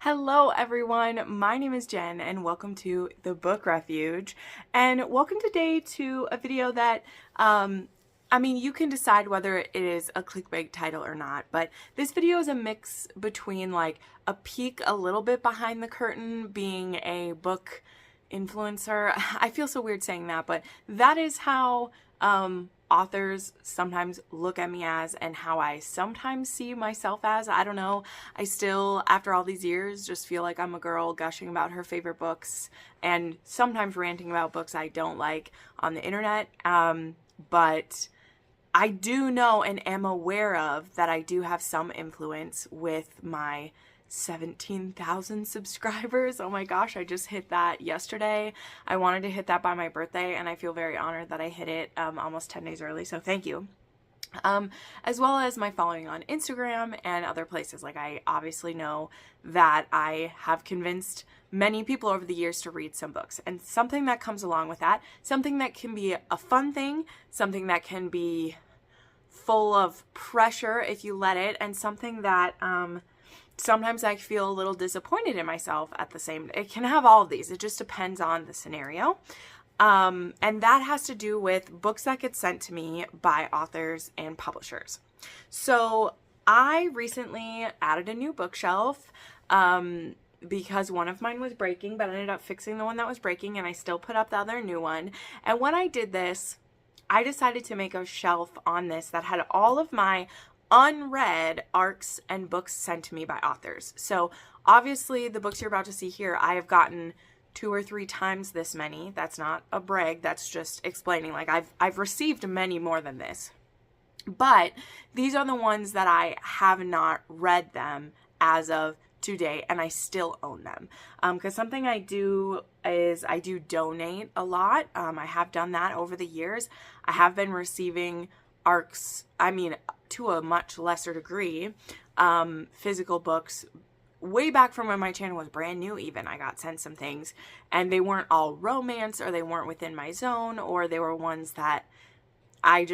Hello everyone, my name is Jen and welcome to the Book Refuge, and welcome today to a video that you can decide whether it is a clickbait title or not, but this video is a mix between like a peek a little bit behind the curtain, being a book influencer. I feel so weird saying that, but that is how authors sometimes look at me as, and how I sometimes see myself as. I don't know. I still, after all these years, just feel like I'm a girl gushing about her favorite books and sometimes ranting about books I don't like on the internet. But I do know and am aware of that I do have some influence with my 17,000 subscribers. Oh my gosh, I just hit that yesterday. I wanted to hit that by my birthday, and I feel very honored that I hit it almost 10 days early, so thank you. As well as my following on Instagram and other places. Like, I obviously know that I have convinced many people over the years to read some books, and something that comes along with that, something that can be a fun thing, something that can be full of pressure if you let it, and something that sometimes I feel a little disappointed in myself at the same. It can have all of these. It just depends on the scenario. And that has to do with books that get sent to me by authors and publishers. So I recently added a new bookshelf because one of mine was breaking, but I ended up fixing the one that was breaking, and I still put up the other new one. And when I did this, I decided to make a shelf on this that had all of my unread ARCs and books sent to me by authors. So obviously the books you're about to see here, I have gotten 2 or 3 times this many. That's not a brag, that's just explaining. Like, I've received many more than this. But these are the ones that I have not read them as of today, and I still own them. Because something I do is I do donate a lot. I have done that over the years. I have been receiving ARCs, to a much lesser degree, physical books way back from when my channel was brand new. Even I got sent some things, and they weren't all romance, or they weren't within my zone, or they were ones that I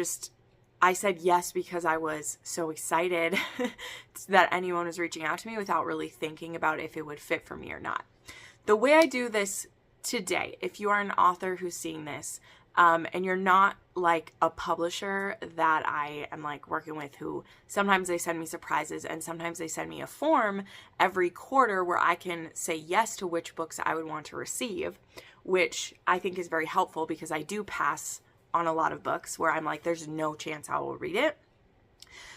said yes because I was so excited that anyone was reaching out to me without really thinking about if it would fit for me or not. The way I do this today, if you are an author who's seeing this, and you're not like a publisher that I am like working with, who sometimes they send me surprises, and sometimes they send me a form every quarter where I can say yes to which books I would want to receive, which I think is very helpful because I do pass on a lot of books where I'm like, there's no chance I will read it.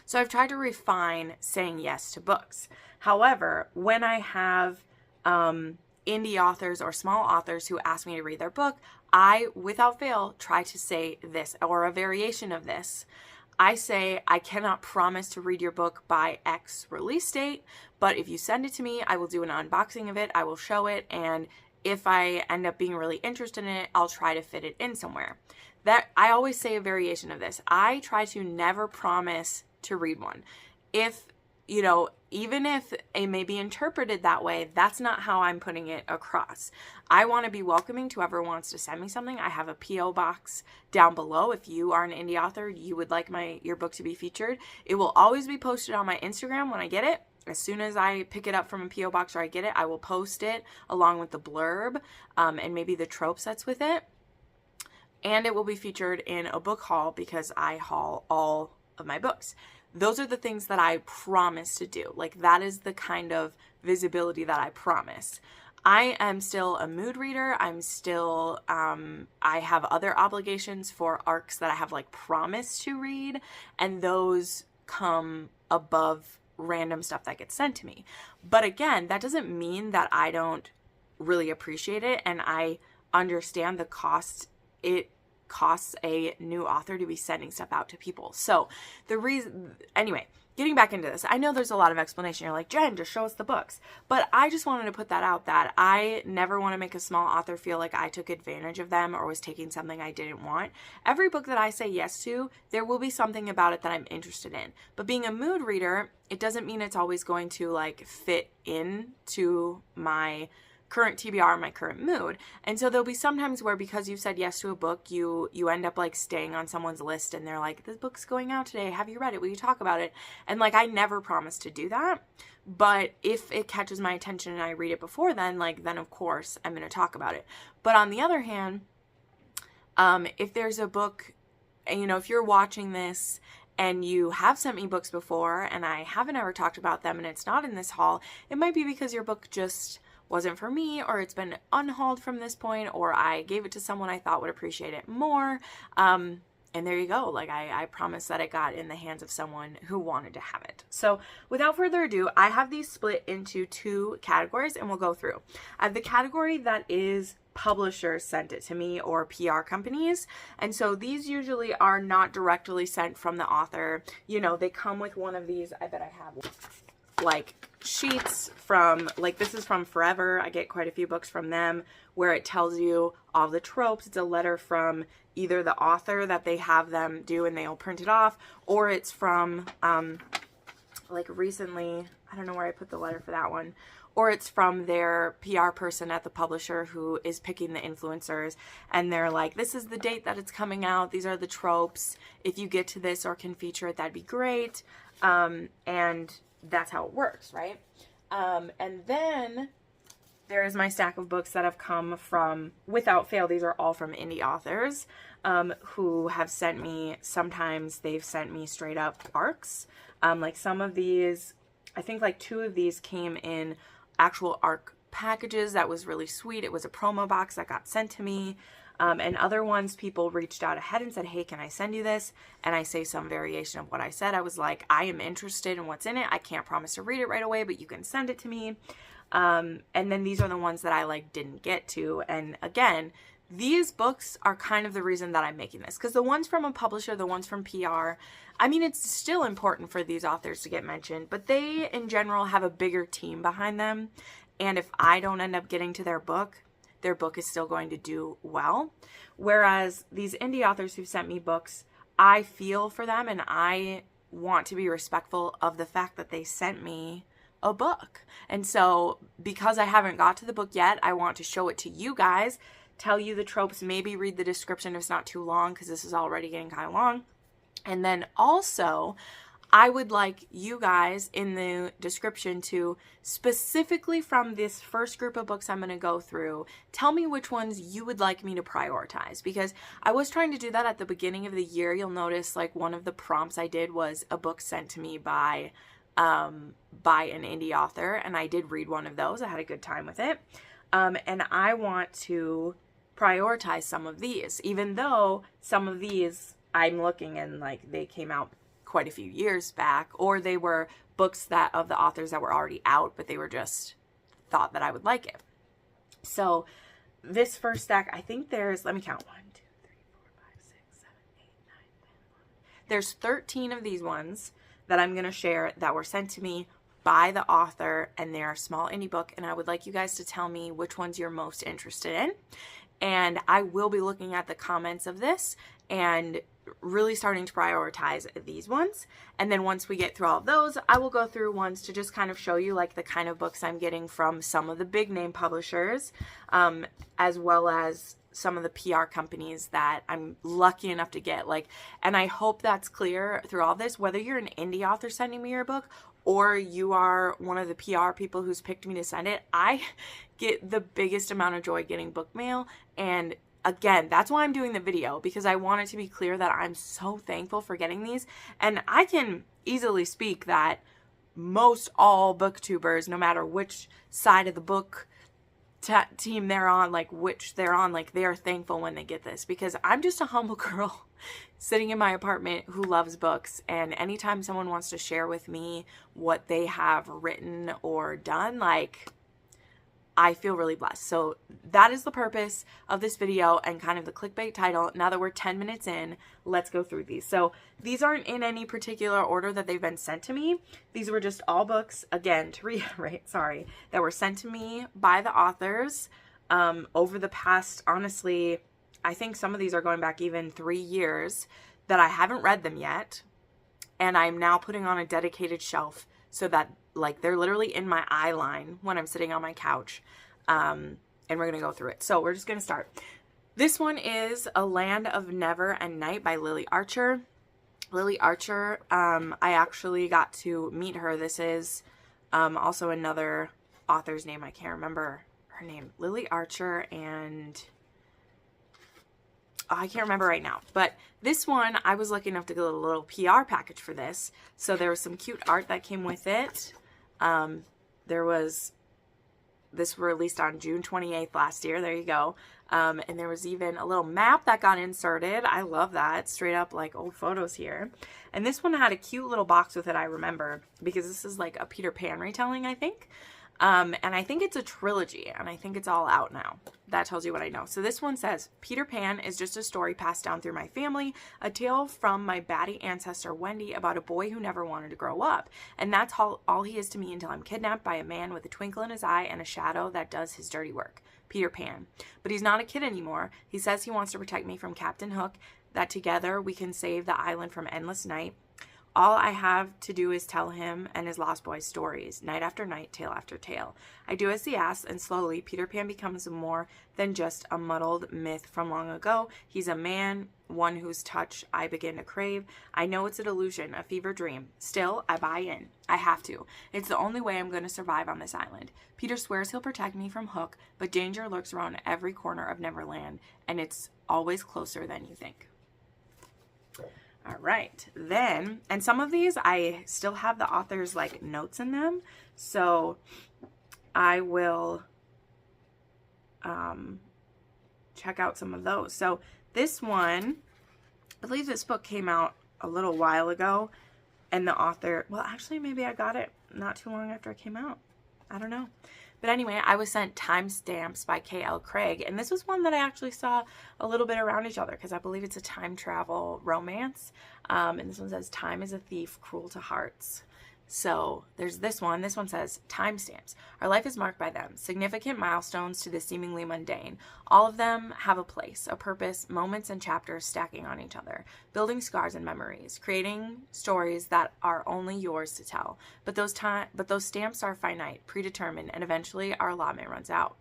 So I've tried to refine saying yes to books. However, when I have indie authors or small authors who ask me to read their book, I, without fail, try to say this, or a variation of this. I say, I cannot promise to read your book by X release date, but if you send it to me, I will do an unboxing of it, I will show it, and if I end up being really interested in it, I'll try to fit it in somewhere. That I always say a variation of this. I try to never promise to read one. Even if it may be interpreted that way, that's not how I'm putting it across. I want to be welcoming to whoever wants to send me something. I have a P.O. box down below. If you are an indie author, you would like your book to be featured, it will always be posted on my Instagram when I get it. As soon as I pick it up from a P.O. box or I get it, I will post it along with the blurb and maybe the tropes that's with it. And it will be featured in a book haul because I haul all of my books. Those are the things that I promise to do. Like, that is the kind of visibility that I promise. I am still a mood reader. I'm still, I have other obligations for ARCs that I have like promised to read, and those come above random stuff that gets sent to me. But again, that doesn't mean that I don't really appreciate it, and I understand the cost it costs a new author to be sending stuff out to people. So anyway, getting back into this, I know there's a lot of explanation. You're like, Jen, just show us the books. But I just wanted to put that out, that I never want to make a small author feel like I took advantage of them or was taking something I didn't want. Every book that I say yes to, there will be something about it that I'm interested in. But being a mood reader, it doesn't mean it's always going to like fit into my current TBR, my current mood. And so there'll be sometimes where, because you said yes to a book, you end up like staying on someone's list and they're like, this book's going out today. Have you read it? Will you talk about it? And like, I never promised to do that. But if it catches my attention and I read it before then, like, then of course I'm going to talk about it. But on the other hand, if there's a book, and, you know, if you're watching this and you have sent me books before and I haven't ever talked about them and it's not in this haul, it might be because your book just wasn't for me, or it's been unhauled from this point, or I gave it to someone I thought would appreciate it more. And there you go. Like, I promise that it got in the hands of someone who wanted to have it. So without further ado, I have these split into 2 categories and we'll go through. I have the category that is publishers sent it to me, or PR companies. And so these usually are not directly sent from the author. You know, they come with one of these. I bet I have like sheets from, like, this is from Forever. I get quite a few books from them where it tells you all the tropes. It's a letter from either the author that they have them do and they'll print it off, or it's from like recently, I don't know where I put the letter for that one, or it's from their PR person at the publisher who is picking the influencers, and they're like, this is the date that it's coming out, these are the tropes, if you get to this or can feature it, that'd be great. And that's how it works, right? And then there is my stack of books that have come from, without fail, these are all from indie authors who have sent me, sometimes they've sent me straight up ARCs. Like some of these, I think like 2 of these came in actual ARC packages. That was really sweet. It was a promo box that got sent to me. And other ones, people reached out ahead and said, hey, can I send you this? And I say some variation of what I said. I was like, I am interested in what's in it. I can't promise to read it right away, but you can send it to me. And then these are the ones that I like didn't get to. And again, these books are kind of the reason that I'm making this, because the ones from a publisher, the ones from PR, I mean, it's still important for these authors to get mentioned, but they in general have a bigger team behind them. And if I don't end up getting to their book is still going to do well. Whereas these indie authors who've sent me books, I feel for them and I want to be respectful of the fact that they sent me a book. And so because I haven't got to the book yet, I want to show it to you guys, tell you the tropes, maybe read the description if it's not too long, because this is already getting kind of long. And then also, I would like you guys in the description to, specifically from this first group of books I'm going to go through, tell me which ones you would like me to prioritize, because I was trying to do that at the beginning of the year. You'll notice like one of the prompts I did was a book sent to me by an indie author, and I did read one of those. I had a good time with it. And I want to prioritize some of these, even though some of these I'm looking and like they came out quite a few years back, or they were books that of the authors that were already out, but they were just thought that I would like it. So this first stack, I think there's, let me count, 1, 2, 3, 4, 5, 6, 7, 8, 9, 10, 11. There's 13 of these ones that I'm going to share that were sent to me by the author, and they're a small indie book, and I would like you guys to tell me which ones you're most interested in. And I will be looking at the comments of this and really starting to prioritize these ones. And then once we get through all of those, I will go through ones to just kind of show you like the kind of books I'm getting from some of the big name publishers, as well as some of the PR companies that I'm lucky enough to get. Like, and I hope that's clear through all this, whether you're an indie author sending me your book or you are one of the PR people who's picked me to send it, I get the biggest amount of joy getting book mail. And again, that's why I'm doing the video, because I want it to be clear that I'm so thankful for getting these. And I can easily speak that most all booktubers, no matter which side of the book team they're on, like which they're on, like they are thankful when they get this, because I'm just a humble girl sitting in my apartment who loves books, and anytime someone wants to share with me what they have written or done, like I feel really blessed. So that is the purpose of this video and kind of the clickbait title. Now that we're 10 minutes in, let's go through these. So these aren't in any particular order that they've been sent to me. These were just all books, again, to reiterate, sorry, that were sent to me by the authors over the past, honestly, I think some of these are going back even 3 years that I haven't read them yet. And I'm now putting on a dedicated shelf so that like they're literally in my eye line when I'm sitting on my couch. and we're going to go through it. So we're just going to start. This one is A Land of Never and Night by Lily Archer. Lily Archer, I actually got to meet her. This is also another author's name. I can't remember her name. Lily Archer, and I can't remember right now. But this one, I was lucky enough to get a little PR package for this. So there was some cute art that came with it. This were released on June 28th last year. There you go. And there was even a little map that got inserted. I love that. Straight up like old photos here. And this one had a cute little box with it, I remember, because this is like a Peter Pan retelling, I think. And I think it's a trilogy, and I think it's all out now. That tells you what I know. So this one says, Peter Pan is just a story passed down through my family, a tale from my baddie ancestor Wendy about a boy who never wanted to grow up. And that's all he is to me until I'm kidnapped by a man with a twinkle in his eye and a shadow that does his dirty work. Peter Pan. But he's not a kid anymore. He says he wants to protect me from Captain Hook, that together we can save the island from endless night. All I have to do is tell him and his lost boys stories, night after night, tale after tale. I do as he asks, and slowly Peter Pan becomes more than just a muddled myth from long ago. He's a man, one whose touch I begin to crave. I know it's a delusion, a fever dream. Still, I buy in. I have to. It's the only way I'm going to survive on this island. Peter swears he'll protect me from Hook, but danger lurks around every corner of Neverland, and it's always closer than you think. All right, then, and some of these I still have the author's like notes in them, so I will check out some of those. So this one, I believe this book came out a little while ago, and the author, well, actually, maybe I got it not too long after it came out. I don't know. But anyway, I was sent Timestamps by K.L. Craig, and this was one that I actually saw a little bit around each other because I believe it's a time travel romance. And this one says, Time is a thief, cruel to hearts. So there's this one. This one says, Timestamps. Our life is marked by them, significant milestones to the seemingly mundane. All of them have a place, a purpose, moments and chapters stacking on each other, building scars and memories, creating stories that are only yours to tell. But those stamps are finite, predetermined, and eventually our allotment runs out.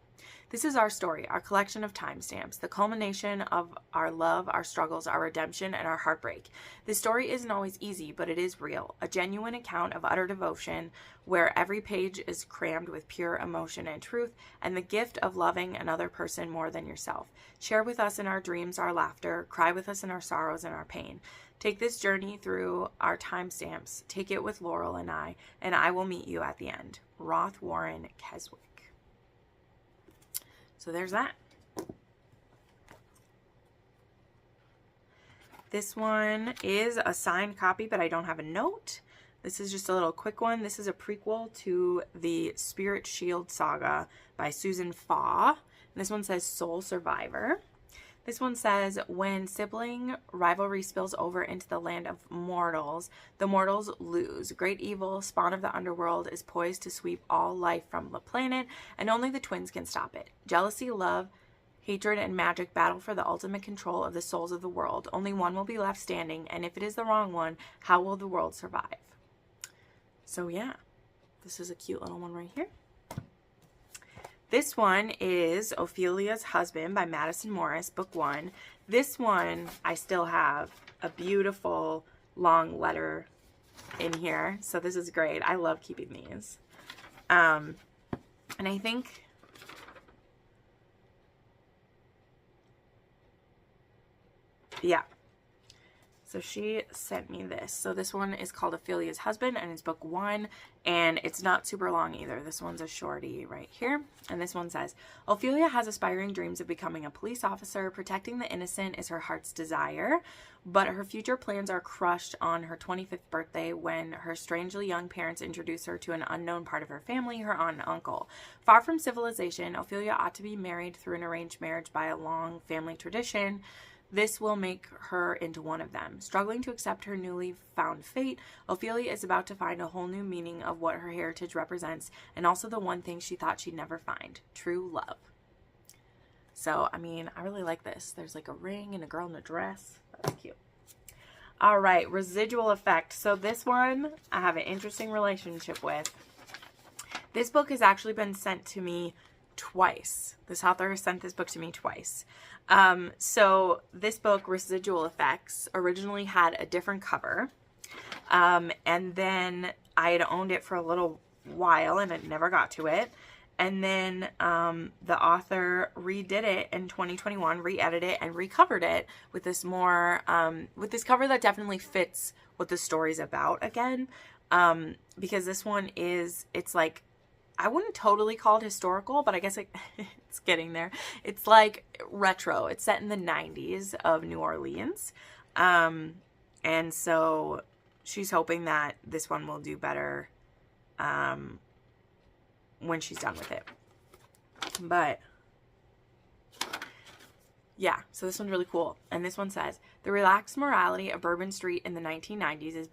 This is our story, our collection of timestamps, the culmination of our love, our struggles, our redemption, and our heartbreak. This story isn't always easy, but it is real, a genuine account of utter devotion where every page is crammed with pure emotion and truth, and the gift of loving another person more than yourself. Share with us in our dreams, our laughter, cry with us in our sorrows and our pain. Take this journey through our timestamps, take it with Laurel and I will meet you at the end. Roth Warren Keswick. So there's that. This one is a signed copy, but I don't have a note. This is just a little quick one. This is a prequel to the Spirit Shield Saga by Susan Faw. And this one says Soul Survivor. This one says, when sibling rivalry spills over into the land of mortals, the mortals lose. Great evil, spawn of the underworld, is poised to sweep all life from the planet, and only the twins can stop it. Jealousy, love, hatred, and magic battle for the ultimate control of the souls of the world. Only one will be left standing, and if it is the wrong one, how will the world survive? So yeah, this is a cute little one right here. This one is Ophelia's Husband by Madison Morris, book 1. This one, I still have a beautiful long letter in here. So this is great. I love keeping these. And I think, yeah. So she sent me this. So this one is called Ophelia's Husband, and it's book 1, and it's not super long either. This one's a shorty right here. And this one says, Ophelia has aspiring dreams of becoming a police officer. Protecting the innocent is her heart's desire, but her future plans are crushed on her 25th birthday when her strangely young parents introduce her to an unknown part of her family, her aunt and uncle. Far from civilization, Ophelia ought to be married through an arranged marriage by a long family tradition. This will make her into one of them. Struggling to accept her newly found fate, Ophelia is about to find a whole new meaning of what her heritage represents, and also the one thing she thought she'd never find, true love. So, I mean, I really like this. There's like a ring and a girl in a dress. That's cute. All right, Residual Effect. So this one, I have an interesting relationship with. This book has actually been sent to me twice. This author has sent this book to me twice. So this book, Residual Effects, originally had a different cover. And then I had owned it for a little while and I never got to it. And then the author redid it in 2021, re-edited it and recovered it with this more, with this cover that definitely fits what the story's about again. Because this one is, it's like, I wouldn't totally call it historical, but I guess it's getting there. It's like retro. It's set in the 90s of New Orleans. And so she's hoping that this one will do better when she's done with it. But yeah, so this one's really cool. And this one says, the relaxed morality of Bourbon Street in the 1990s is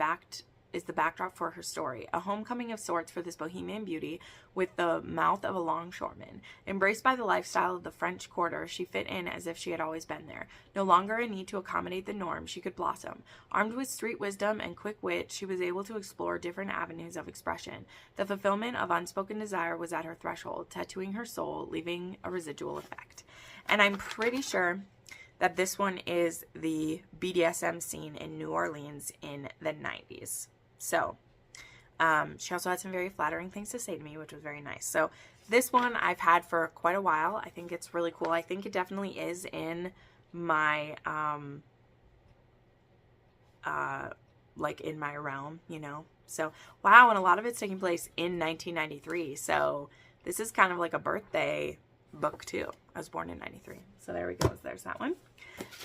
the backdrop for her story, a homecoming of sorts for this bohemian beauty with the mouth of a longshoreman. Embraced by the lifestyle of the French Quarter, she fit in as if she had always been there. No longer a need to accommodate the norm, she could blossom. Armed with street wisdom and quick wit, she was able to explore different avenues of expression. The fulfillment of unspoken desire was at her threshold, tattooing her soul, leaving a residual effect. And I'm pretty sure that this one is the BDSM scene in New Orleans in the 90s. So, she also had some very flattering things to say to me, which was very nice. So, this one I've had for quite a while. I think it's really cool. I think it definitely is in my, like in my realm, you know. So, wow, and a lot of it's taking place in 1993. So, this is kind of like a birthday book too. I was born in 93. So, there we go. There's that one.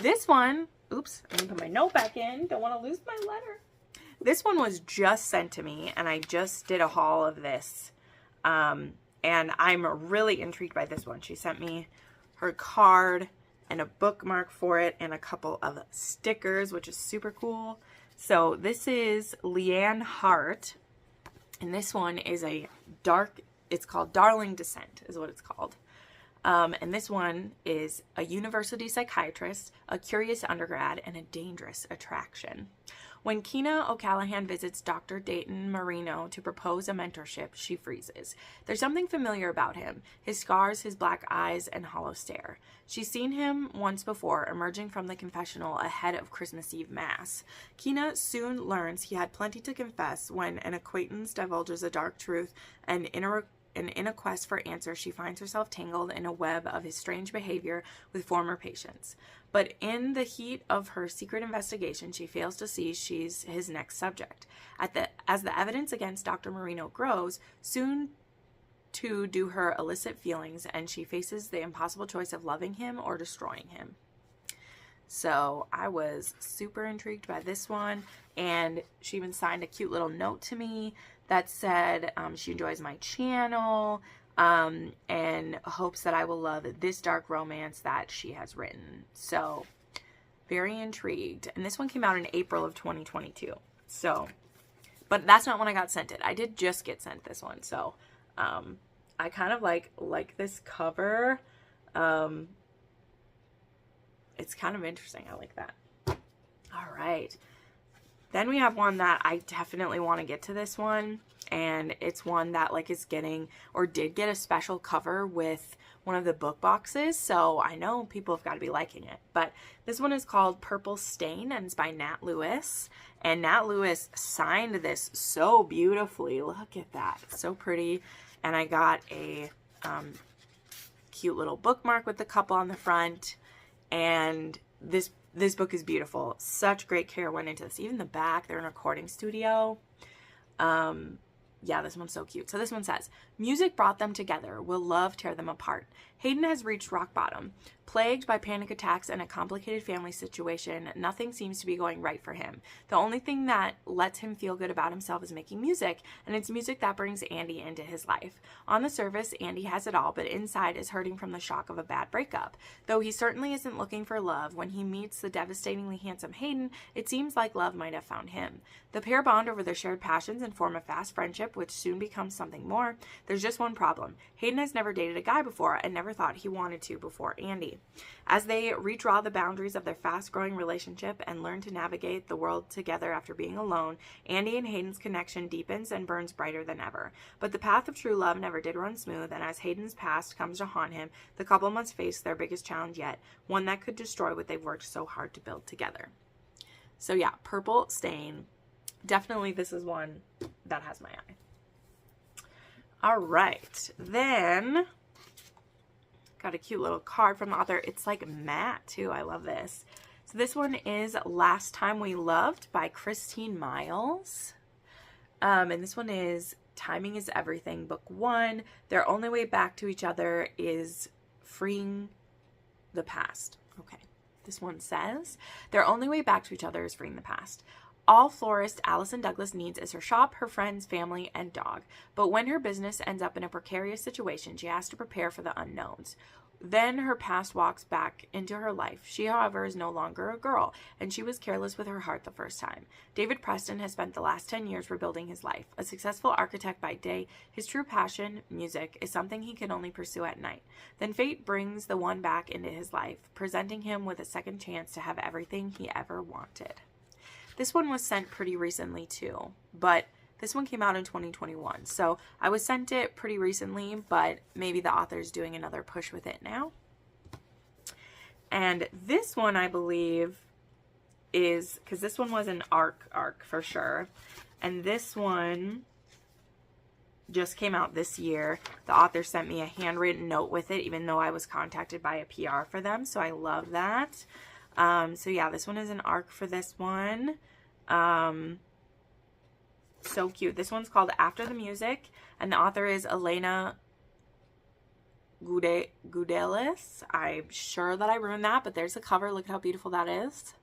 This one, oops, I'm going to put my note back in. Don't want to lose my letter. This one was just sent to me, and I just did a haul of this, and I'm really intrigued by this one. She sent me her card and a bookmark for it and a couple of stickers, which is super cool. So this is Leanne Hart, and this one is a dark, it's called Darling Descent is what it's called. And this one is a university psychiatrist, a curious undergrad, and a dangerous attraction. When Keena O'Callahan visits Dr. Dayton Marino to propose a mentorship, she freezes. There's something familiar about him, his scars, his black eyes, and hollow stare. She's seen him once before, emerging from the confessional ahead of Christmas Eve Mass. Keena soon learns he had plenty to confess when an acquaintance divulges a dark truth, and in a quest for answers, she finds herself tangled in a web of his strange behavior with former patients. But in the heat of her secret investigation, she fails to see she's his next subject. As the evidence against Dr. Marino grows, soon to do her illicit feelings, and she faces the impossible choice of loving him or destroying him. So I was super intrigued by this one, and she even signed a cute little note to me that said she enjoys my channel and hopes that I will love this dark romance that she has written. So very intrigued. And this one came out in April of 2022. So, but that's not when I got sent it. I did just get sent this one. So I kind of like this cover. It's kind of interesting. I like that. All right. Then we have one that I definitely want to get to this one. And it's one that like is getting or did get a special cover with one of the book boxes. So I know people have got to be liking it. But this one is called Purple Stain and it's by Nat Lewis. And Nat Lewis signed this so beautifully. Look at that. It's so pretty. And I got a cute little bookmark with the couple on the front. And this book is beautiful. Such great care went into this. Even the back, they're in a recording studio. Yeah, this one's so cute. So this one says, music brought them together. Will love tear them apart? Hayden has reached rock bottom. Plagued by panic attacks and a complicated family situation, nothing seems to be going right for him. The only thing that lets him feel good about himself is making music, and it's music that brings Andy into his life. On the surface, Andy has it all, but inside is hurting from the shock of a bad breakup. Though he certainly isn't looking for love, when he meets the devastatingly handsome Hayden, it seems like love might have found him. The pair bond over their shared passions and form a fast friendship, which soon becomes something more. There's just one problem. Hayden has never dated a guy before and never thought he wanted to before Andy. As they redraw the boundaries of their fast-growing relationship and learn to navigate the world together after being alone, Andy and Hayden's connection deepens and burns brighter than ever. But the path of true love never did run smooth, and as Hayden's past comes to haunt him, the couple must face their biggest challenge yet, one that could destroy what they've worked so hard to build together. So yeah, Purple Stain. Definitely this is one that has my eye. All right, then got a cute little card from the author. It's like matte too. I love this. So this one is Last Time We Loved by Christine Miles. And this one is Timing is Everything, Book 1. Their only way back to each other is freeing the past. Okay. This one says, their only way back to each other is freeing the past. All florist Allison Douglas needs is her shop, her friends, family, and dog. But when her business ends up in a precarious situation, she has to prepare for the unknowns. Then her past walks back into her life. She, however, is no longer a girl, and she was careless with her heart the first time. David Preston has spent the last 10 years rebuilding his life. A successful architect by day, his true passion, music, is something he can only pursue at night. Then fate brings the one back into his life, presenting him with a second chance to have everything he ever wanted. This one was sent pretty recently too, but this one came out in 2021. So I was sent it pretty recently, but maybe the author's doing another push with it now. And this one, I believe, is, because this one was an arc for sure. And this one just came out this year. The author sent me a handwritten note with it, even though I was contacted by a PR for them. So I love that. So yeah, this one is an arc for this one. So cute. This one's called After the Music, and the author is Elena Goudelis. I'm sure that I ruined that, but there's the cover. Look at how beautiful that is.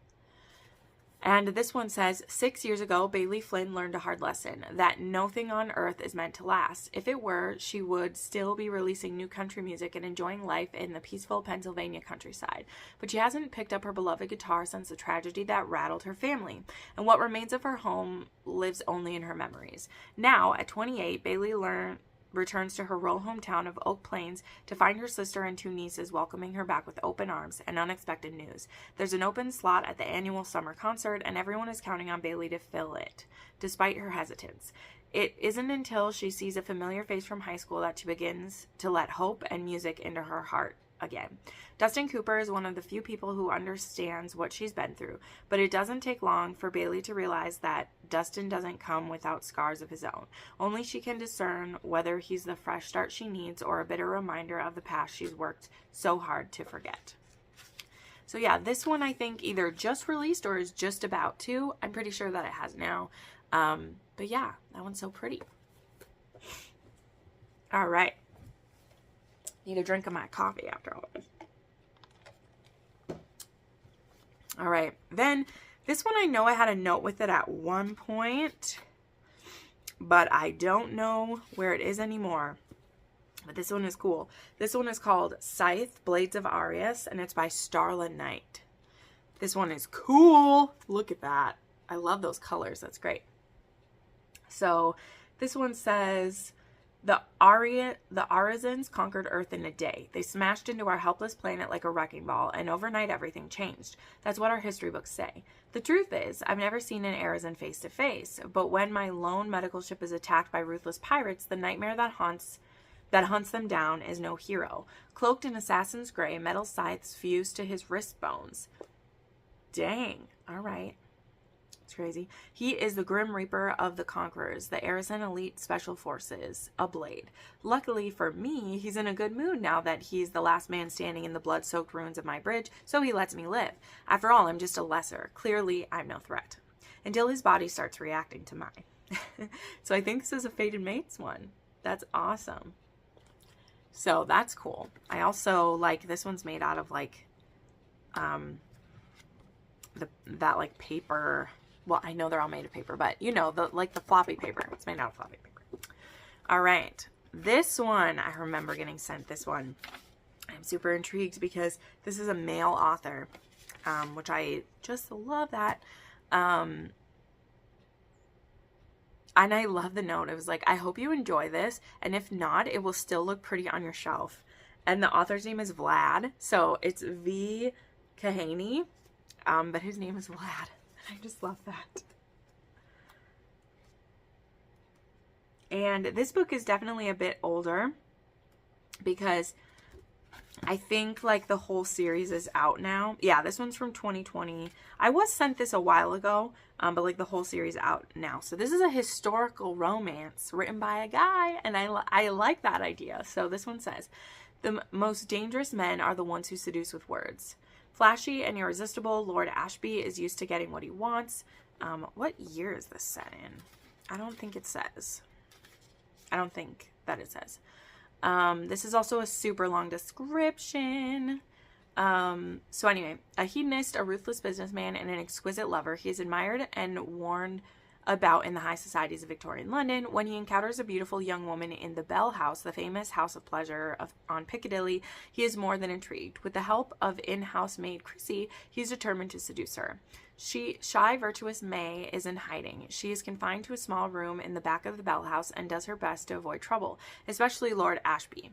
And this one says, 6 years ago, Bailey Flynn learned a hard lesson, that nothing on earth is meant to last. If it were, she would still be releasing new country music and enjoying life in the peaceful Pennsylvania countryside. But she hasn't picked up her beloved guitar since the tragedy that rattled her family, and what remains of her home lives only in her memories. Now, at 28, Bailey returns to her rural hometown of Oak Plains to find her sister and 2 nieces welcoming her back with open arms and unexpected news. There's an open slot at the annual summer concert, and everyone is counting on Bailey to fill it, despite her hesitance. It isn't until she sees a familiar face from high school that she begins to let hope and music into her heart again. Dustin Cooper is one of the few people who understands what she's been through, but it doesn't take long for Bailey to realize that Dustin doesn't come without scars of his own. Only she can discern whether he's the fresh start she needs or a bitter reminder of the past she's worked so hard to forget. So yeah, this one I think either just released or is just about to. I'm pretty sure that it has now. But yeah, that one's so pretty. All right. Need a drink of my coffee after all this. All right. Then this one, I know I had a note with it at one point, but I don't know where it is anymore. But this one is cool. This one is called Scythe, Blades of Arius, and it's by Starla Knight. This one is cool. Look at that. I love those colors. That's great. So this one says, the Arizans conquered Earth in a day. They smashed into our helpless planet like a wrecking ball, and overnight everything changed. That's what our history books say. The truth is, I've never seen an Arizan face to face, but when my lone medical ship is attacked by ruthless pirates, the nightmare that hunts them down is no hero. Cloaked in assassin's gray, metal scythes fused to his wrist bones. Dang. All right. It's crazy. He is the Grim Reaper of the Conquerors, the Arizan Elite Special Forces, a blade. Luckily for me, he's in a good mood now that he's the last man standing in the blood-soaked ruins of my bridge, so he lets me live. After all, I'm just a lesser. Clearly, I'm no threat. Until his body starts reacting to mine. So I think this is a Fated Mates one. That's awesome. So that's cool. I also like, this one's made out of like, that like paper. Well, I know they're all made of paper, but you know, the floppy paper. It's made out of floppy paper. All right. This one, I remember getting sent this one. I'm super intrigued because this is a male author, which I just love that. And I love the note. It was like, I hope you enjoy this. And if not, it will still look pretty on your shelf. And the author's name is Vlad. So it's V. Kahaney. But his name is Vlad. I just love that. And this book is definitely a bit older because I think like the whole series is out now. Yeah, this one's from 2020. I was sent this a while ago, but like the whole series out now. So this is a historical romance written by a guy, and I like that idea. So this one says, the most dangerous men are the ones who seduce with words. Flashy and irresistible, Lord Ashby is used to getting what he wants. What year is this set in? I don't think it says. I don't think that it says. This is also a super long description. So anyway, a hedonist, a ruthless businessman, and an exquisite lover, he is admired and warned about in the high societies of Victorian London. When he encounters a beautiful young woman in the Bell House, the famous house of pleasure on Piccadilly, he is more than intrigued. With the help of in-house maid Chrissy, he is determined to seduce her. Shy, virtuous May is in hiding. She is confined to a small room in the back of the Bell House and does her best to avoid trouble, especially Lord Ashby.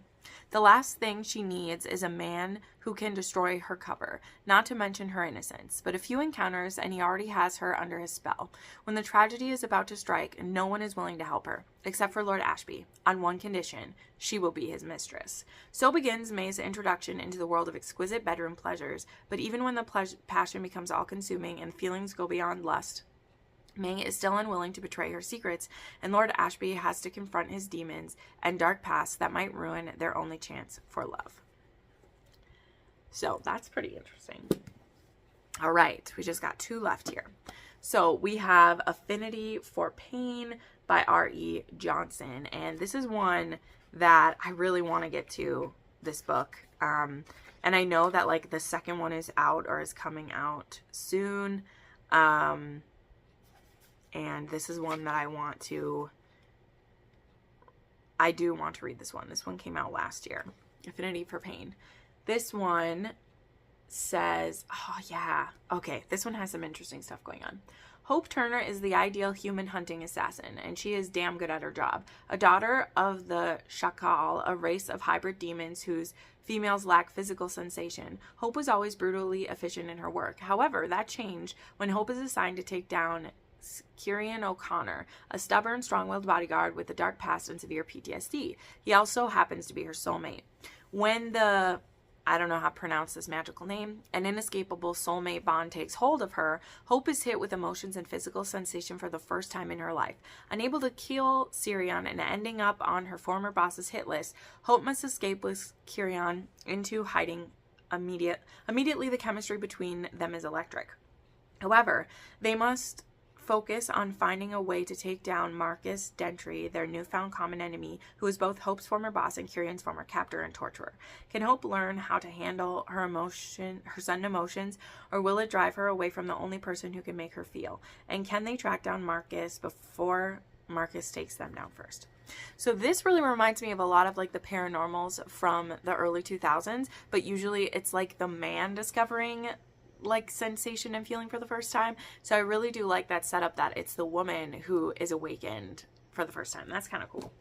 The last thing she needs is a man who can destroy her cover, not to mention her innocence. But a few encounters and he already has her under his spell. When the tragedy is about to strike, no one is willing to help her, except for Lord Ashby, on one condition: she will be his mistress. So begins May's introduction into the world of exquisite bedroom pleasures, but even when the passion becomes all-consuming and feelings go beyond lust, May is still unwilling to betray her secrets, and Lord Ashby has to confront his demons and dark past that might ruin their only chance for love. So that's pretty interesting. All right, we just got 2 left here. So we have Affinity for Pain by R.E. Johnson, and this is one that I really want to get to, this book. And I know that like the second one is out or is coming out soon. And this is one that I do want to read this one. This one came out last year. Affinity for Pain. This one says, oh yeah, okay, this one has some interesting stuff going on. Hope Turner is the ideal human hunting assassin, and she is damn good at her job. A daughter of the Shakal, a race of hybrid demons whose females lack physical sensation, Hope was always brutally efficient in her work. However, that changed when Hope is assigned to take down Kieran O'Connor, a stubborn, strong-willed bodyguard with a dark past and severe PTSD. He also happens to be her soulmate. When the, I don't know how to pronounce this magical name, an inescapable soulmate bond takes hold of her, Hope is hit with emotions and physical sensation for the first time in her life. Unable to kill Kieran and ending up on her former boss's hit list, Hope must escape with Kieran into hiding. Immediately, the chemistry between them is electric. However, they must focus on finding a way to take down Marcus Dentry, their newfound common enemy, who is both Hope's former boss and Kieran's former captor and torturer. Can Hope learn how to handle her sudden emotions, or will it drive her away from the only person who can make her feel? And can they track down Marcus before Marcus takes them down first? So this really reminds me of a lot of like the paranormals from the early 2000s, but usually it's like the man discovering like sensation and feeling for the first time. So I really do like that setup that it's the woman who is awakened for the first time. That's kind of cool.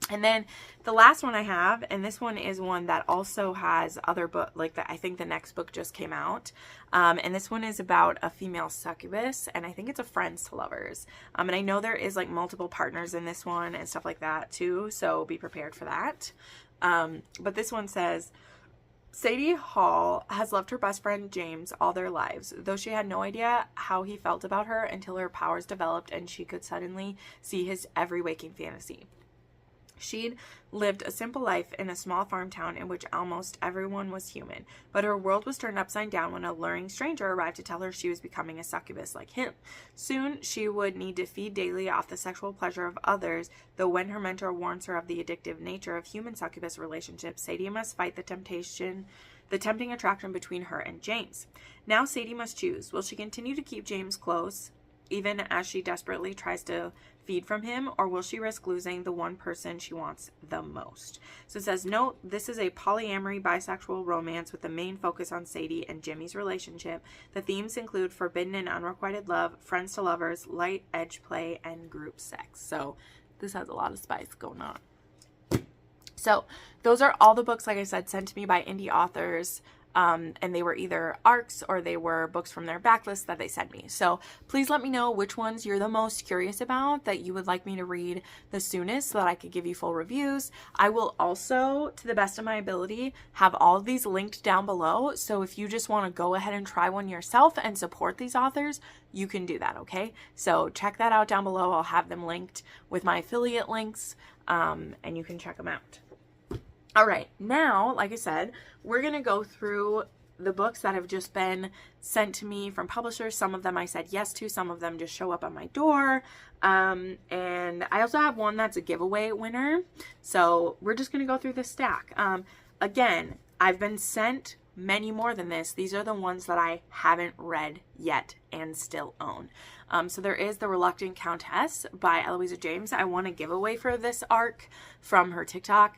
And then the last one I have, and this one is one that also has other book, like I think the next book just came out. And this one is about a female succubus, and I think it's a friends to lovers. And I know there is like multiple partners in this one and stuff like that too. So be prepared for that. But this one says, Sadie Hall has loved her best friend James all their lives, though she had no idea how he felt about her until her powers developed and she could suddenly see his every waking fantasy. She'd lived a simple life in a small farm town in which almost everyone was human, but her world was turned upside down when a luring stranger arrived to tell her she was becoming a succubus like him. Soon, she would need to feed daily off the sexual pleasure of others, though when her mentor warns her of the addictive nature of human succubus relationships, Sadie must fight the tempting attraction between her and James. Now Sadie must choose. Will she continue to keep James close, even as she desperately tries to feed from him, or will she risk losing the one person she wants the most? So it says, note, this is a polyamory bisexual romance with the main focus on Sadie and Jimmy's relationship. The themes include forbidden and unrequited love, friends to lovers, light edge play, and group sex. So this has a lot of spice going on. So those are all the books, like I said, sent to me by indie authors. And they were either ARCs or they were books from their backlist that they sent me. So please let me know which ones you're the most curious about that you would like me to read the soonest so that I could give you full reviews. I will also, to the best of my ability, have all of these linked down below. So if you just want to go ahead and try one yourself and support these authors, you can do that, okay? So check that out down below. I'll have them linked with my affiliate links, and you can check them out. All right, now, like I said, we're going to go through the books that have just been sent to me from publishers. Some of them I said yes to, some of them just show up on my door. And I also have one that's a giveaway winner. So we're just going to go through this stack. Again, I've been sent many more than this. These are the ones that I haven't read yet and still own. So there is The Reluctant Countess by Eloisa James. I won a giveaway for this arc from her TikTok.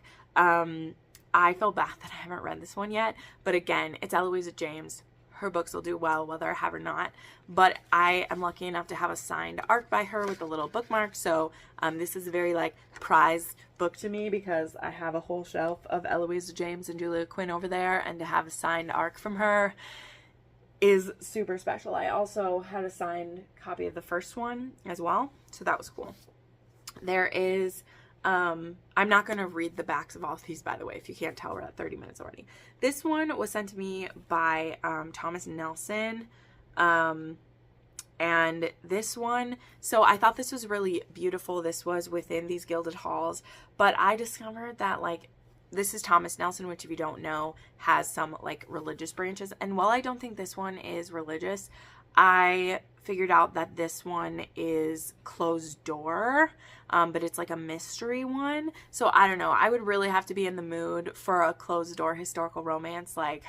I feel bad that I haven't read this one yet, but again, it's Eloisa James. Her books will do well whether I have or not, but I am lucky enough to have a signed arc by her with a little bookmark, so this is a very like prized book to me because I have a whole shelf of Eloisa James and Julia Quinn over there, and to have a signed arc from her is super special. I also had a signed copy of the first one as well, so that was cool. There is I'm not going to read the backs of all of these, by the way, if you can't tell, we're at 30 minutes already. This one was sent to me by Thomas Nelson, and this one, so I thought this was really beautiful. This was within these gilded halls, but I discovered that, like, this is Thomas Nelson, which, if you don't know, has some, like, religious branches, and while I don't think this one is religious, I figured out that this one is closed door, but it's like a mystery one. So I don't know. I would really have to be in the mood for a closed door historical romance. Like,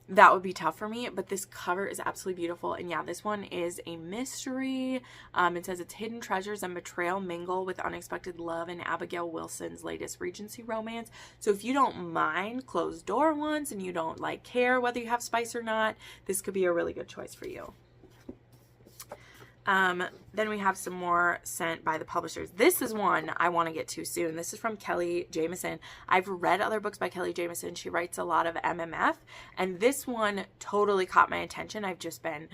that would be tough for me, but this cover is absolutely beautiful. And yeah, this one is a mystery. It says it's hidden treasures and betrayal mingle with unexpected love in Abigail Wilson's latest Regency romance. So if you don't mind closed door ones and you don't like care whether you have spice or not, this could be a really good choice for you. Then we have some more sent by the publishers. This is one I want to get to soon. This is from Kelly Jamieson. I've read other books by Kelly Jamieson. She writes a lot of MMF, and this one totally caught my attention. I've just been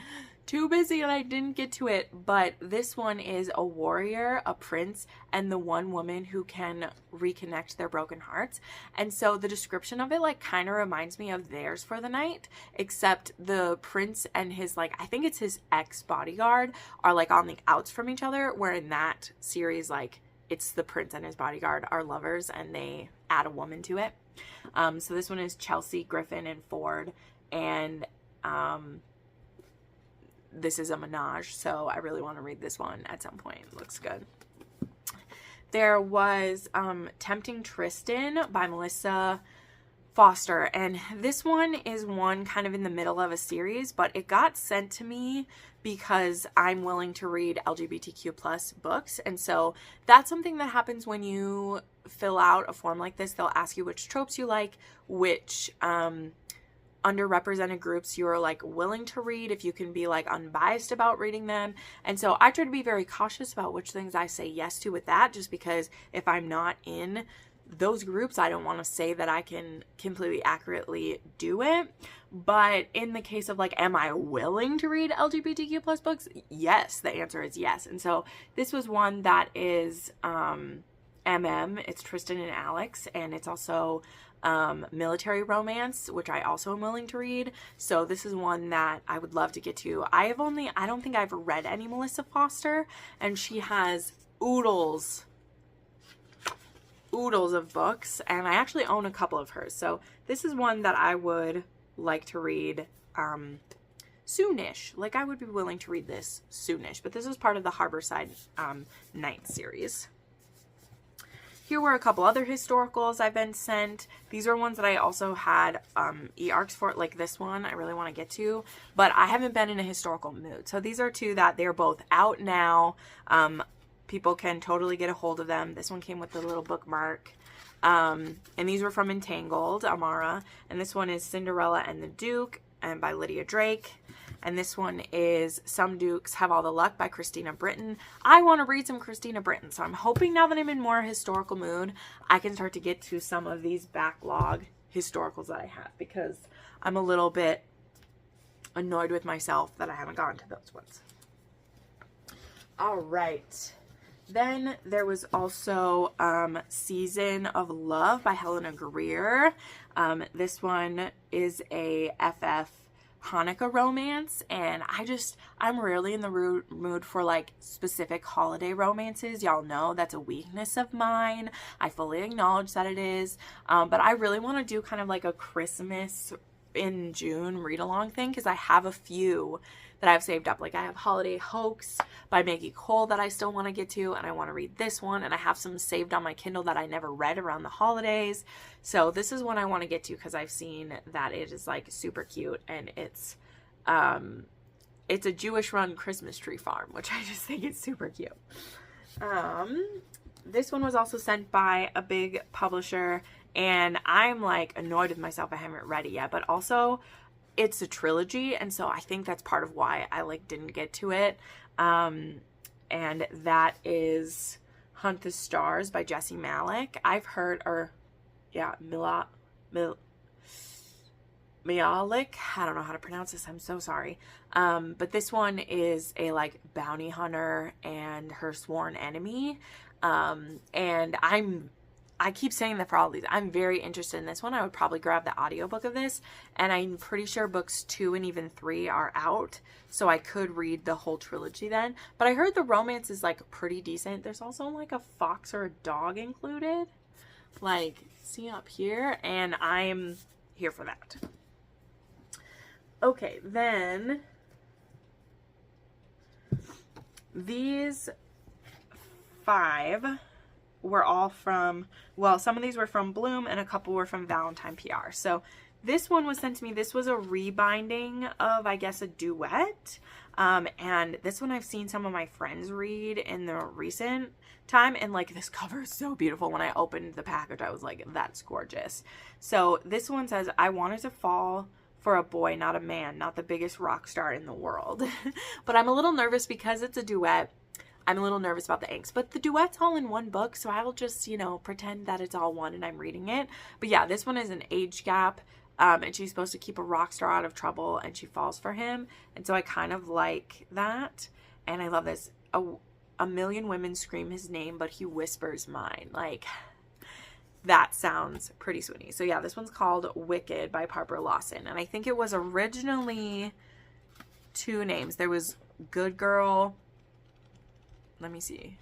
too busy and I didn't get to it, but this one is a warrior, a prince, and the one woman who can reconnect their broken hearts. And so the description of it like kind of reminds me of Theirs for the Night, except the prince and his, like, I think it's his ex-bodyguard are like on the outs from each other, where in that series, like, it's the prince and his bodyguard are lovers and they add a woman to it. So this one is Chelsea, Griffin, and Ford, and this is a menage, so I really want to read this one at some point. It looks good. There was Tempting Tristan by Melissa Foster, and this one is one kind of in the middle of a series, but it got sent to me because I'm willing to read LGBTQ plus books, and so that's something that happens when you fill out a form like this. They'll ask you which tropes you like, which underrepresented groups you're like willing to read, if you can be like unbiased about reading them. And so I try to be very cautious about which things I say yes to with that, just because if I'm not in those groups, I don't want to say that I can completely accurately do it. But in the case of like, am I willing to read LGBTQ plus books? Yes, the answer is yes. And so this was one that is it's Tristan and Alex, and it's also military romance, which I also am willing to read. So this is one that I would love to get to. I don't think I've read any Melissa Foster, and she has oodles of books, and I actually own a couple of hers. So this is one that I would like to read soonish. Like, I would be willing to read this soonish, but this is part of the Harborside Night series. Here were a couple other historicals I've been sent. These are ones that I also had e-arcs for, like this one I really want to get to, but I haven't been in a historical mood. So these are two that they're both out now. People can totally get a hold of them. This one came with the little bookmark. And these were from Entangled, Amara. And this one is Cinderella and the Duke, and by Lydia Drake. and this one is Some Dukes Have All the Luck by Christina Britton. I want to read some Christina Britton, so I'm hoping now that I'm in more historical mood, I can start to get to some of these backlog historicals that I have, because I'm a little bit annoyed with myself that I haven't gotten to those ones. All right. Then there was also Season of Love by Helena Greer. This one is a FF Hanukkah romance, and I'm rarely in the mood for like specific holiday romances. Y'all know that's a weakness of mine. I fully acknowledge that it is, but I really want to do kind of like a Christmas in June read along thing, because I have a few that I've saved up. Like I have Holiday Hoax by Maggie Cole that I still want to get to, and I want to read this one, and I have some saved on my Kindle that I never read around the holidays. So this is one I want to get to because I've seen that it is like super cute, and it's a Jewish run Christmas tree farm, which I just think is super cute. This one was also sent by a big publisher, and I'm like annoyed with myself I haven't read it yet, but also it's a trilogy, and so I think that's part of why I like didn't get to it. And that is Hunt the Stars by Jessie Malik. I've heard, Malik. I don't know how to pronounce this. I'm so sorry. But this one is a like bounty hunter and her sworn enemy. And I keep saying that for all of these. I'm very interested in this one. I would probably grab the audiobook of this, and I'm pretty sure books 2 and even 3 are out, so I could read the whole trilogy then. But I heard the romance is like pretty decent. There's also like a fox or a dog included, like see up here, and I'm here for that. Okay, then these 5 were all from, well, some of these were from Bloom and a couple were from Valentine PR. So this one was sent to me. This was a rebinding of, I guess, a duet. And this one I've seen some of my friends read in the recent time, and like this cover is so beautiful. When I opened the package, I was like, that's gorgeous. So this one says, I wanted to fall for a boy, not a man, not the biggest rock star in the world. But I'm a little nervous because it's a duet. I'm a little nervous about the angst, but the duet's all in one book, so I will just, pretend that it's all one and I'm reading it. But yeah, this one is an age gap, and she's supposed to keep a rock star out of trouble, and she falls for him, and so I kind of like that, and I love this. A million women scream his name, but he whispers mine. Like, that sounds pretty sweet. So yeah, this one's called Wicked by Barbara Lawson, and I think it was originally 2 names. There was Good Girl. Let me see.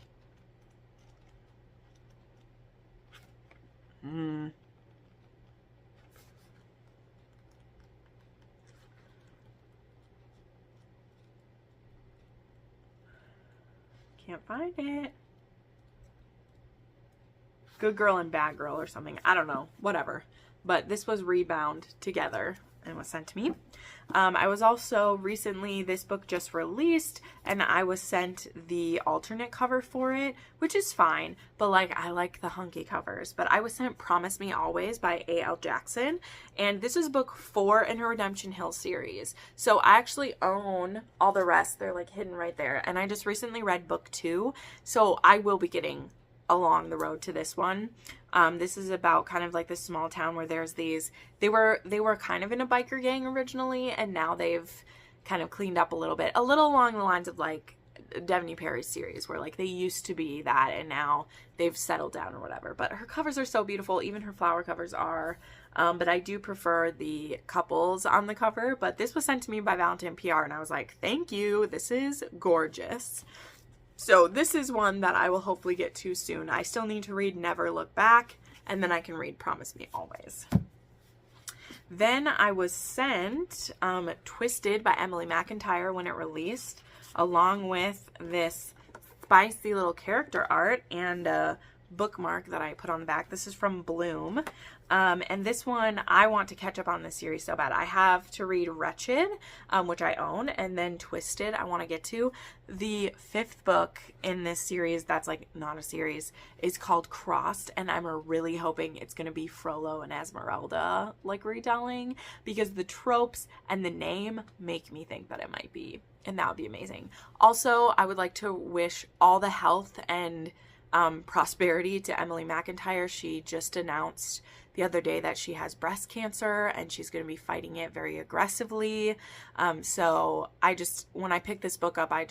Can't find it. Good Girl and Bad Girl or something. I don't know. Whatever. But this was rebound together and was sent to me. I was also recently, this book just released, and I was sent the alternate cover for it, which is fine, but like I like the hunky covers. But I was sent Promise Me Always by A.L. Jackson, and this is book 4 in her Redemption Hill series. So I actually own all the rest. They're like hidden right there, and I just recently read book 2, so I will be getting along the road to this one. This is about kind of like this small town where there's these, they were kind of in a biker gang originally, and now they've kind of cleaned up a little bit, a little along the lines of like Devney Perry's series, where like they used to be that and now they've settled down or whatever. But her covers are so beautiful, even her flower covers are, but I do prefer the couples on the cover. But this was sent to me by Valentine PR, and I was like, thank you, this is gorgeous. So this is one that I will hopefully get to soon. I still need to read Never Look Back, and then I can read Promise Me Always. Then I was sent Twisted by Emily McIntyre when it released, along with this spicy little character art and a bookmark that I put on the back. This is from Bloom. And this one, I want to catch up on this series so bad. I have to read Wretched, which I own, and then Twisted I want to get to. The 5th book in this series, that's like not a series, is called Crossed, and I'm really hoping it's going to be Frollo and Esmeralda like retelling, because the tropes and the name make me think that it might be, and that would be amazing. Also, I would like to wish all the health and prosperity to Emily McIntyre. She just announced the other day that she has breast cancer and she's going to be fighting it very aggressively. So when I picked this book up, we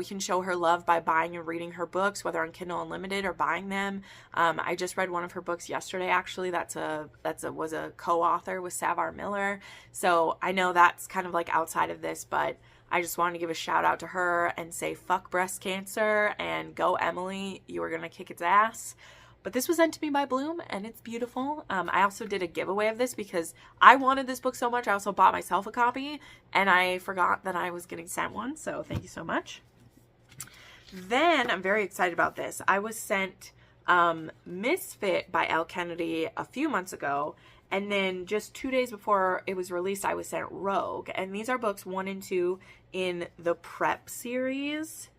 can show her love by buying and reading her books, whether on Kindle Unlimited or buying them. I just read one of her books yesterday, actually. Was a co-author with Savar Miller. So I know that's kind of like outside of this, but I just wanted to give a shout out to her and say fuck breast cancer and go Emily, you are going to kick its ass. But this was sent to me by Bloom and it's beautiful. I also did a giveaway of this because I wanted this book so much. I also bought myself a copy and I forgot that I was getting sent one. So thank you so much. Then I'm very excited about this. I was sent Misfit by Elle Kennedy a few months ago. And then just 2 days before it was released, I was sent Rogue. And these are books 1 and 2 in the Prep series.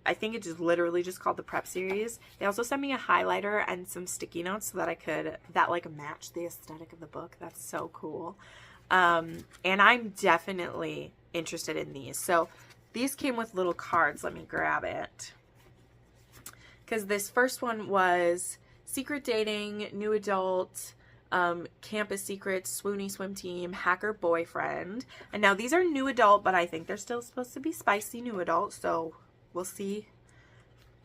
I think it's literally just called the Prep series. They also sent me a highlighter and some sticky notes so that that like match the aesthetic of the book. That's so cool. And I'm definitely interested in these. So these came with little cards. Let me grab it. Because this first one was Secret Dating, New Adult, Campus Secrets, Swoony Swim Team, Hacker Boyfriend. And now these are new adult, but I think they're still supposed to be spicy new adult, so we'll see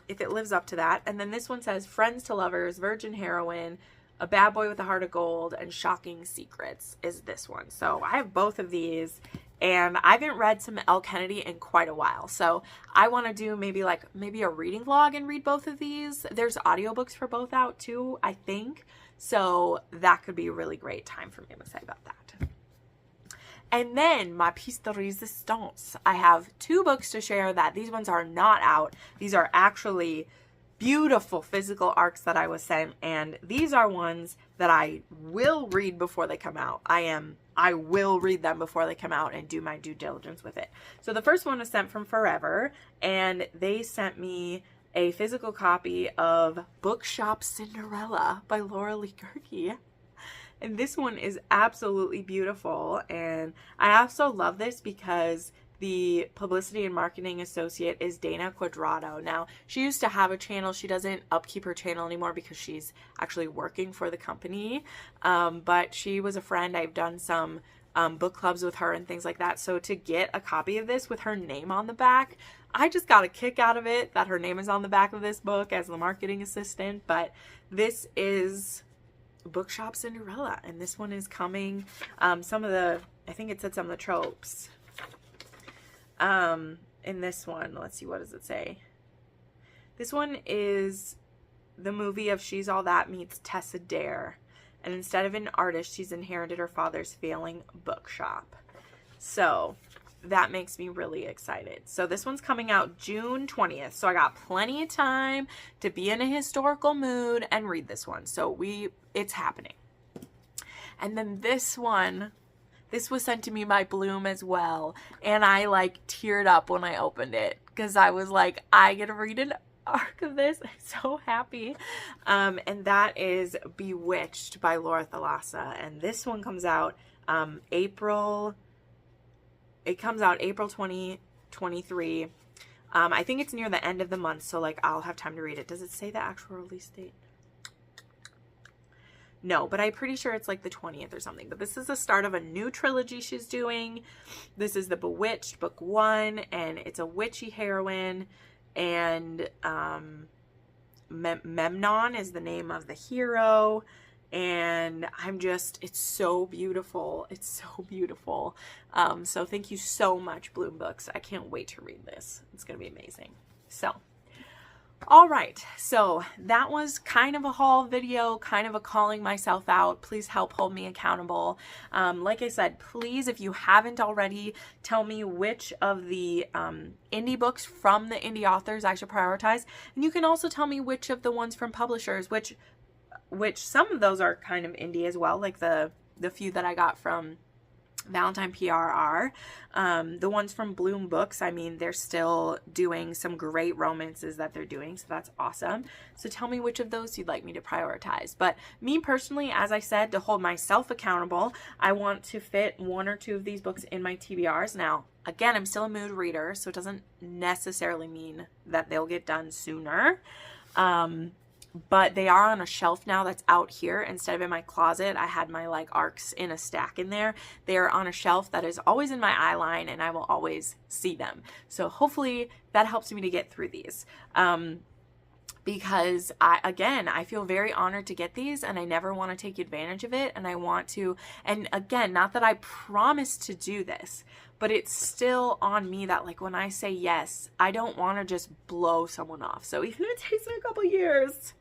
if it lives up to that. And then this one says Friends to Lovers, Virgin Heroine, A Bad Boy with a Heart of Gold, and Shocking Secrets is this one. So I have both of these, and I haven't read some Elle Kennedy in quite a while. So I want to do maybe a reading vlog and read both of these. There's audiobooks for both out too, I think. So that could be a really great time for me. I'm excited about that. And then my piece de resistance. I have 2 books to share that these ones are not out. These are actually beautiful physical arcs that I was sent. And these are ones that I will read before they come out. I will read them before they come out and do my due diligence with it. So the first one was sent from Forever, and they sent me a physical copy of Bookshop Cinderella by Laura Lee Gerke. And this one is absolutely beautiful. And I also love this because the publicity and marketing associate is Dana Quadrado. Now, she used to have a channel. She doesn't upkeep her channel anymore because she's actually working for the company. But she was a friend. I've done some book clubs with her and things like that. So to get a copy of this with her name on the back, I just got a kick out of it that her name is on the back of this book as the marketing assistant. But this is Bookshop Cinderella, and this one is coming. I think it said some of the tropes. In this one, let's see, what does it say? This one is the movie of She's All That meets Tessa Dare. And instead of an artist, she's inherited her father's failing bookshop. So that makes me really excited. So this one's coming out June 20th. So I got plenty of time to be in a historical mood and read this one. So it's happening. And then this one, this was sent to me by Bloom as well. And I teared up when I opened it because I was like, I get to read an arc of this. I'm so happy. And that is Bewitched by Laura Thalassa. And this one comes out April 2023. I think it's near the end of the month, so I'll have time to read it. Does it say the actual release date? No, but I'm pretty sure it's the 20th or something. But this is the start of a new trilogy she's doing. This is the Bewitched book 1, and it's a witchy heroine, and Memnon is the name of the hero. And it's so beautiful. It's so beautiful. So thank you so much, Bloom Books. I can't wait to read this. It's going to be amazing. So, All right, so that was kind of a haul video, kind of a calling myself out. Please help hold me accountable. Like I said, please, if you haven't already, tell me which of the indie books from the indie authors I should prioritize. And you can also tell me which of the ones from publishers, which some of those are kind of indie as well, like the few that I got from Valentine PRR. The ones from Bloom Books, I mean, they're still doing some great romances that they're doing, so that's awesome. So tell me which of those you'd like me to prioritize. But me personally, as I said, to hold myself accountable, I want to fit 1 or 2 of these books in my TBRs. Now, again, I'm still a mood reader, so it doesn't necessarily mean that they'll get done sooner. But they are on a shelf now that's out here instead of in my closet. I had my like arcs in a stack in there. They are on a shelf that is always in my eye line, and I will always see them. So hopefully that helps me to get through these. Because I feel very honored to get these, and I never want to take advantage of it. And I want to, and again, not that I promise to do this, but it's still on me that like when I say yes, I don't want to just blow someone off. So even if it takes me a couple years,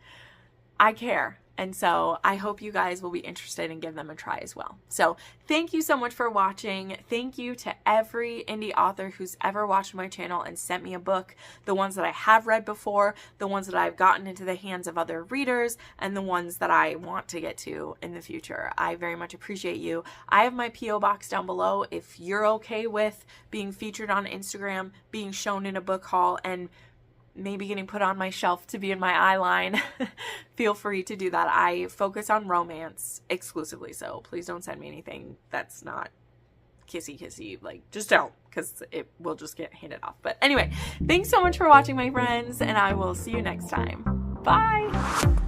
I care. And so I hope you guys will be interested and give them a try as well. So thank you so much for watching. Thank you to every indie author who's ever watched my channel and sent me a book. The ones that I have read before, the ones that I've gotten into the hands of other readers, and the ones that I want to get to in the future. I very much appreciate you. I have my P.O. box down below. If you're okay with being featured on Instagram, being shown in a book haul, and maybe getting put on my shelf to be in my eye line, feel free to do that. I focus on romance exclusively, so please don't send me anything that's not kissy. Like, just don't, because it will just get handed off. But anyway, thanks so much for watching, my friends, and I will see you next time. Bye!